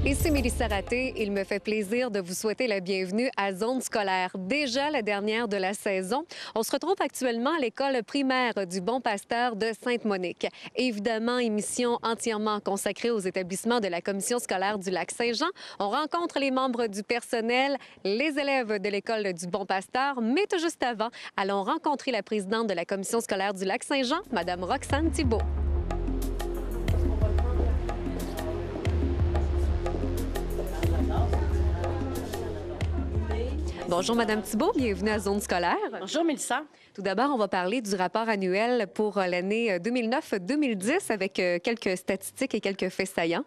Ici Mélissa Raté, il me fait plaisir de vous souhaiter la bienvenue à Zone scolaire, déjà la dernière de la saison. On se retrouve actuellement à l'école primaire du Bon Pasteur de Sainte-Monique. Évidemment, émission entièrement consacrée aux établissements de la commission scolaire du Lac-Saint-Jean. On rencontre les membres du personnel, les élèves de l'école du Bon Pasteur, mais tout juste avant, allons rencontrer la présidente de la commission scolaire du Lac-Saint-Jean, Mme Roxane Thibault. Bonjour, Madame Thibault. Bienvenue à Zone scolaire. Bonjour, Mélissa. Tout d'abord, on va parler du rapport annuel pour l'année 2009-2010 avec quelques statistiques et quelques faits saillants.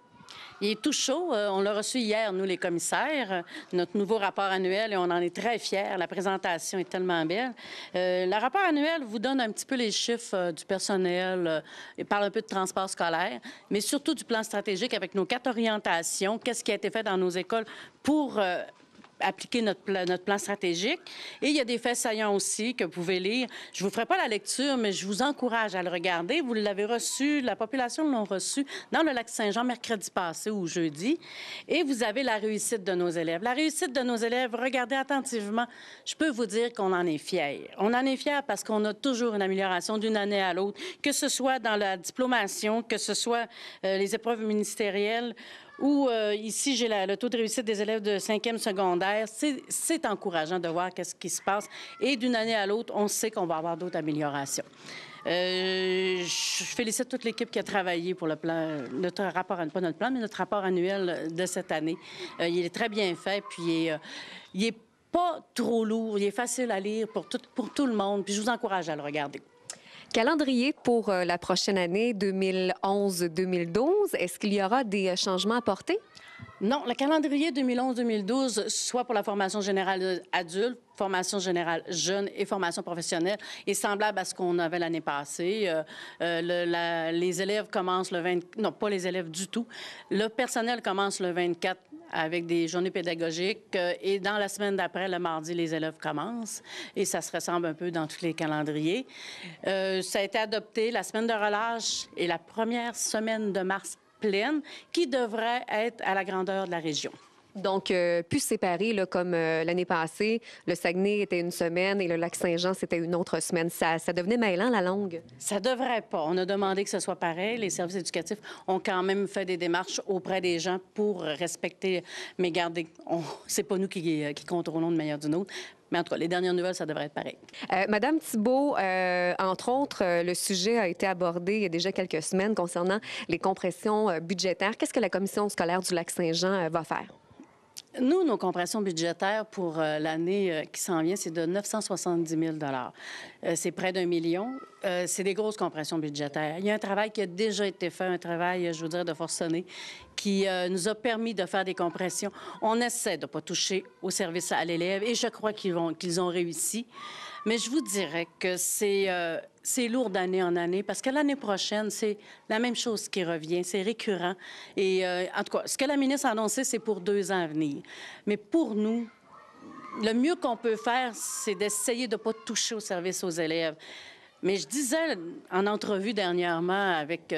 Il est tout chaud. On l'a reçu hier, nous, les commissaires, notre nouveau rapport annuel, et on en est très fiers. La présentation est tellement belle. Le rapport annuel vous donne un petit peu les chiffres du personnel, il parle un peu de transport scolaire, mais surtout du plan stratégique avec nos 4 orientations, qu'est-ce qui a été fait dans nos écoles pour appliquer notre plan stratégique. Et il y a des faits saillants aussi que vous pouvez lire. Je ne vous ferai pas la lecture, mais je vous encourage à le regarder. Vous l'avez reçu, la population l'a reçu dans le Lac-Saint-Jean mercredi passé ou jeudi. Et vous avez la réussite de nos élèves. La réussite de nos élèves, regardez attentivement. Je peux vous dire qu'on en est fiers. On en est fiers parce qu'on a toujours une amélioration d'une année à l'autre, que ce soit dans la diplomation, que ce soit les épreuves ministérielles, ou ici, j'ai le taux de réussite des élèves de 5e secondaire. C'est encourageant de voir qu'est-ce qui se passe. Et d'une année à l'autre, on sait qu'on va avoir d'autres améliorations. Je félicite toute l'équipe qui a travaillé pour le plan, notre rapport, pas notre plan, mais notre rapport annuel de cette année. Il est très bien fait, puis il est pas trop lourd, il est facile à lire pour tout le monde, puis je vous encourage à le regarder. Calendrier pour la prochaine année 2011-2012. Est-ce qu'il y aura des changements apportés? Non, le calendrier 2011-2012, soit pour la formation générale adulte, formation générale jeune et formation professionnelle, est semblable à ce qu'on avait l'année passée. Les élèves commencent le 20... Non, pas les élèves du tout. Le personnel commence le 24 avec des journées pédagogiques et dans la semaine d'après, le mardi, les élèves commencent et ça se ressemble un peu dans tous les calendriers. Ça a été adopté la semaine de relâche et la première semaine de mars pleine qui devrait être à la grandeur de la région. Donc, plus séparés, là, comme l'année passée, le Saguenay était une semaine et le Lac-Saint-Jean, c'était une autre semaine. Ça devenait mêlant, la longue? Ça devrait pas. On a demandé que ce soit pareil. Les services éducatifs ont quand même fait des démarches auprès des gens pour respecter. Mais gardez, c'est pas nous qui contrôlons de manière d'une autre. Mais en tout cas, les dernières nouvelles, ça devrait être pareil. Madame Thibault, entre autres, le sujet a été abordé il y a déjà quelques semaines concernant les compressions budgétaires. Qu'est-ce que la commission scolaire du Lac-Saint-Jean va faire? Nous, nos compressions budgétaires pour l'année qui s'en vient, c'est de 970 000 c'est près d'1 million. C'est des grosses compressions budgétaires. Il y a un travail qui a déjà été fait, un travail, je veux dire, de forcené, qui nous a permis de faire des compressions. On essaie de ne pas toucher au service à l'élève et je crois qu'ils ont réussi. Mais je vous dirais que c'est lourd d'année en année parce que l'année prochaine, c'est la même chose qui revient. C'est récurrent. Et en tout cas, ce que la ministre a annoncé, c'est pour 2 ans à venir. Mais pour nous, le mieux qu'on peut faire, c'est d'essayer de ne pas toucher au service aux élèves. Mais je disais en entrevue dernièrement avec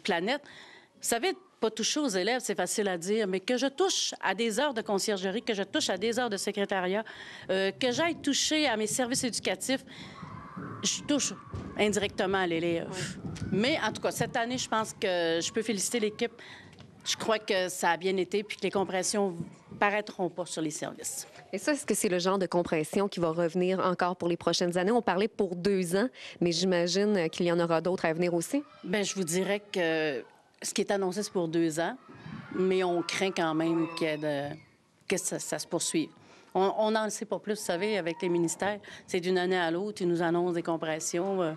Planète, vous savez, pas toucher aux élèves, c'est facile à dire, mais que je touche à des heures de conciergerie, que je touche à des heures de secrétariat, que j'aille toucher à mes services éducatifs, je touche indirectement à l'élève. Oui. Mais en tout cas, cette année, je pense que je peux féliciter l'équipe. Je crois que ça a bien été puis que les compressions ne paraîtront pas sur les services. Et ça, est-ce que c'est le genre de compression qui va revenir encore pour les prochaines années? On parlait pour 2 ans, mais j'imagine qu'il y en aura d'autres à venir aussi. Bien, je vous dirais que ce qui est annoncé, c'est pour 2 ans, mais on craint quand même que ça se poursuive. On n'en sait pas plus, vous savez, avec les ministères. C'est d'une année à l'autre, ils nous annoncent des compressions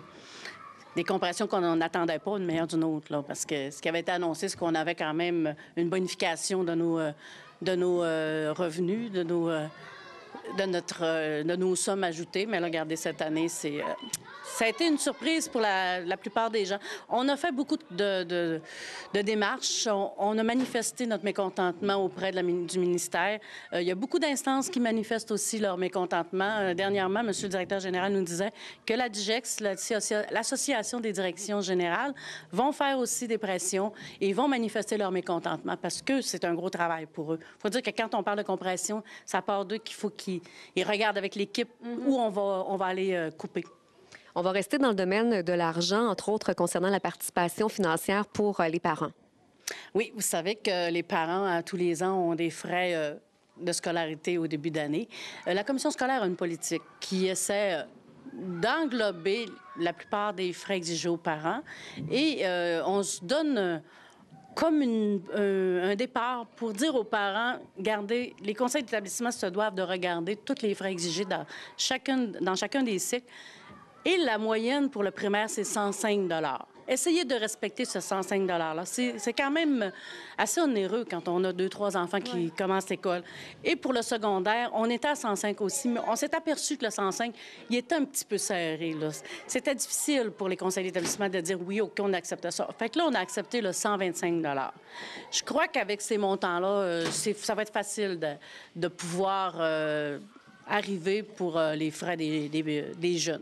qu'on n'attendait pas d'une manière ou d'une autre, là, parce que ce qui avait été annoncé, c'est qu'on avait quand même une bonification de nos revenus, de nos sommes ajoutées. Mais là, regardez, cette année, ça a été une surprise pour la plupart des gens. On a fait beaucoup de démarches. On a manifesté notre mécontentement auprès du ministère. Il y a beaucoup d'instances qui manifestent aussi leur mécontentement. Dernièrement, M. le directeur général nous disait que la DIGEX, l'Association des directions générales, vont faire aussi des pressions et vont manifester leur mécontentement parce que c'est un gros travail pour eux. Il faut dire que quand on parle de compression, ça part d'eux qu'il faut qu'ils regardent avec l'équipe où on va aller couper. On va rester dans le domaine de l'argent, entre autres concernant la participation financière pour les parents. Oui, vous savez que les parents, tous les ans, ont des frais de scolarité au début d'année. La commission scolaire a une politique qui essaie d'englober la plupart des frais exigés aux parents et on se donne comme un départ pour dire aux parents, regardez, les conseils d'établissement se doivent de regarder tous les frais exigés dans chacun des cycles. Et la moyenne pour le primaire, c'est 105 $. Essayez de respecter ce 105 $-là. C'est quand même assez onéreux quand on a 2-3 enfants qui commencent l'école. Et pour le secondaire, on était à 105 aussi, mais on s'est aperçu que le 105, il était un petit peu serré. C'était difficile pour les conseils d'établissement de dire oui, OK, on accepte ça. Fait que là, on a accepté le 125 $. Je crois qu'avec ces montants-là, ça va être facile de pouvoir arriver pour les frais des jeunes.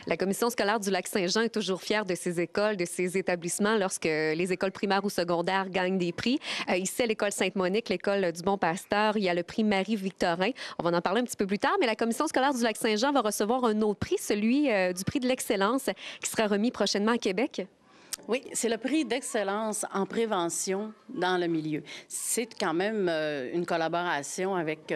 La commission scolaire du Lac-Saint-Jean est toujours fière de ses écoles, de ses établissements lorsque les écoles primaires ou secondaires gagnent des prix. Ici, à l'école Sainte-Monique, l'école du Bon-Pasteur, il y a le prix Marie-Victorin. On va en parler un petit peu plus tard, mais la commission scolaire du Lac-Saint-Jean va recevoir un autre prix, celui du prix de l'excellence, qui sera remis prochainement à Québec. Oui, c'est le prix d'excellence en prévention dans le milieu. C'est quand même une collaboration avec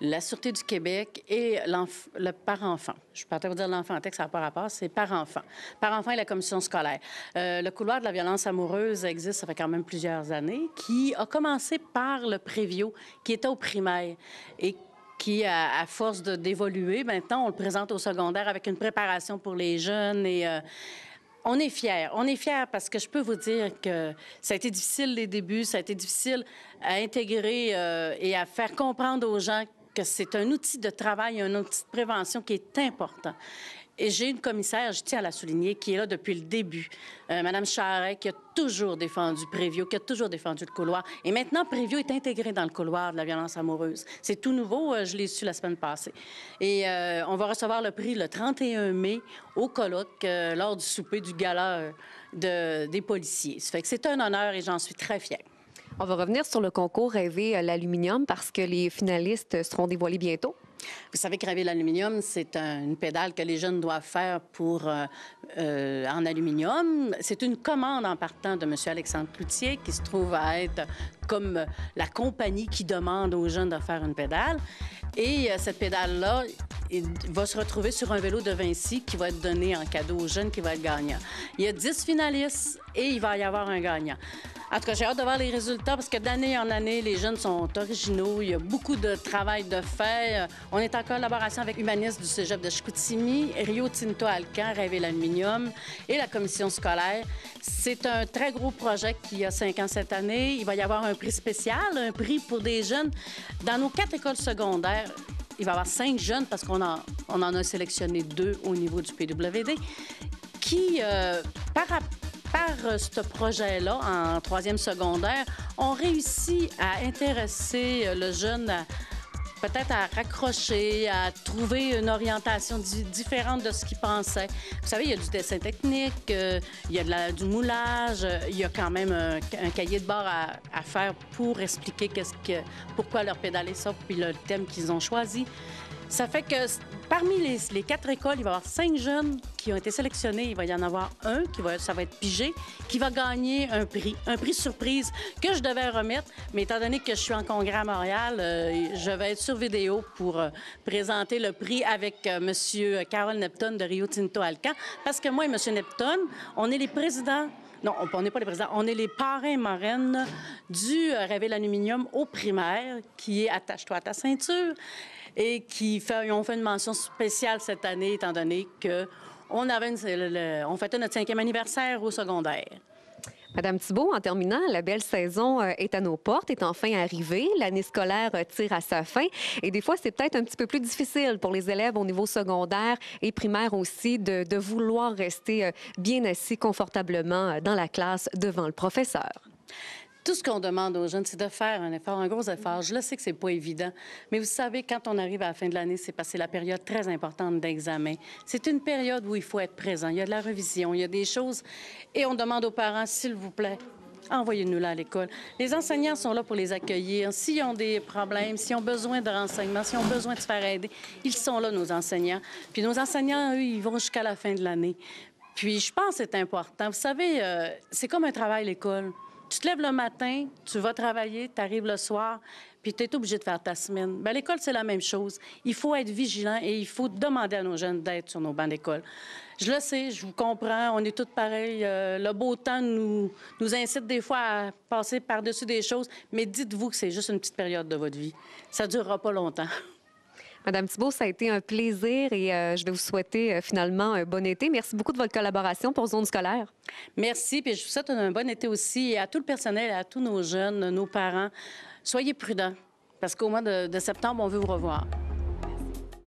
la Sûreté du Québec et le Par-enfant. Je peux pas vous dire l'enfantec, ça n'a pas rapport, c'est Par-enfant. Par-enfant et la commission scolaire. Le couloir de la violence amoureuse existe, ça fait quand même plusieurs années, qui a commencé par le Prévio, qui était au primaire et qui, à force d'évoluer, maintenant, on le présente au secondaire avec une préparation pour les jeunes et... on est fiers. On est fiers parce que je peux vous dire que ça a été difficile les débuts, ça a été difficile à intégrer et à faire comprendre aux gens que c'est un outil de travail, un outil de prévention qui est important. Et j'ai une commissaire, je tiens à la souligner, qui est là depuis le début, Mme Charret, qui a toujours défendu Prévio, qui a toujours défendu le couloir. Et maintenant, Prévio est intégré dans le couloir de la violence amoureuse. C'est tout nouveau, je l'ai su la semaine passée. Et on va recevoir le prix le 31 mai au colloque, lors du souper du gala des policiers. Ça fait que c'est un honneur et j'en suis très fière. On va revenir sur le concours Rêver l'aluminium parce que les finalistes seront dévoilés bientôt. Vous savez que Rêver l'aluminium, c'est une pédale que les jeunes doivent faire en aluminium. C'est une commande en partant de M. Alexandre Cloutier, qui se trouve à être comme la compagnie qui demande aux jeunes de faire une pédale. Et cette pédale-là va se retrouver sur un vélo de Vinci qui va être donné en cadeau aux jeunes qui va être gagnant. Il y a 10 finalistes et il va y avoir un gagnant. En tout cas, j'ai hâte de voir les résultats parce que d'année en année, les jeunes sont originaux. Il y a beaucoup de travail de fait. On est en collaboration avec Humanistes du Cégep de Chicoutimi, Rio Tinto Alcan, Rêver l'aluminium et la commission scolaire. C'est un très gros projet qui a 5 ans cette année. Il va y avoir un prix spécial, un prix pour des jeunes. Dans nos 4 écoles secondaires, il va y avoir 5 jeunes parce qu'on en a sélectionné 2 au niveau du PWD qui, par ce projet-là, en 3e secondaire, ont réussi à intéresser le jeune peut-être à raccrocher, à trouver une orientation différente de ce qu'il pensait. Vous savez, il y a du dessin technique, il y a du moulage, il y a quand même un cahier de bord à faire pour expliquer pourquoi leur pédale est ça, puis le thème qu'ils ont choisi. Ça fait que parmi les 4 écoles, il va y avoir 5 jeunes qui ont été sélectionnés. Il va y en avoir un, ça va être pigé, qui va gagner un prix surprise que je devais remettre. Mais étant donné que je suis en congrès à Montréal, je vais être sur vidéo pour présenter le prix avec M. Carol Neptune de Rio Tinto Alcan. Parce que moi et M. Neptune, on est les présidents. Non, on n'est pas les présidents. On est les parrains et marraines du Rêver l'aluminium au primaire, qui est Attache-toi à ta ceinture, et ont fait une mention spéciale cette année, étant donné qu'on fêtait notre 5e anniversaire au secondaire. Madame Thibault, en terminant, la belle saison est à nos portes, est enfin arrivée. L'année scolaire tire à sa fin. Et des fois, c'est peut-être un petit peu plus difficile pour les élèves au niveau secondaire et primaire aussi de vouloir rester bien assis confortablement dans la classe devant le professeur. Tout ce qu'on demande aux jeunes, c'est de faire un effort, un gros effort. Je le sais que c'est pas évident, mais vous savez, quand on arrive à la fin de l'année, c'est parce que c'est la période très importante d'examen. C'est une période où il faut être présent. Il y a de la révision, il y a des choses, et on demande aux parents, s'il vous plaît, envoyez-nous là à l'école. Les enseignants sont là pour les accueillir. S'ils ont des problèmes, s'ils ont besoin de renseignements, s'ils ont besoin de se faire aider, ils sont là, nos enseignants. Puis nos enseignants, eux, ils vont jusqu'à la fin de l'année. Puis je pense que c'est important. Vous savez, c'est comme un travail, l'école. Tu te lèves le matin, tu vas travailler, tu arrives le soir, puis tu es obligé de faire ta semaine. Bien, l'école, c'est la même chose. Il faut être vigilant et il faut demander à nos jeunes d'être sur nos bancs d'école. Je le sais, je vous comprends, on est tous pareils. Le beau temps nous incite des fois à passer par-dessus des choses, mais dites-vous que c'est juste une petite période de votre vie. Ça ne durera pas longtemps. Madame Thibault, ça a été un plaisir et je vais vous souhaiter finalement un bon été. Merci beaucoup de votre collaboration pour Zone scolaire. Merci, puis je vous souhaite un bon été aussi. Et à tout le personnel, à tous nos jeunes, nos parents, soyez prudents, parce qu'au mois de septembre, on veut vous revoir.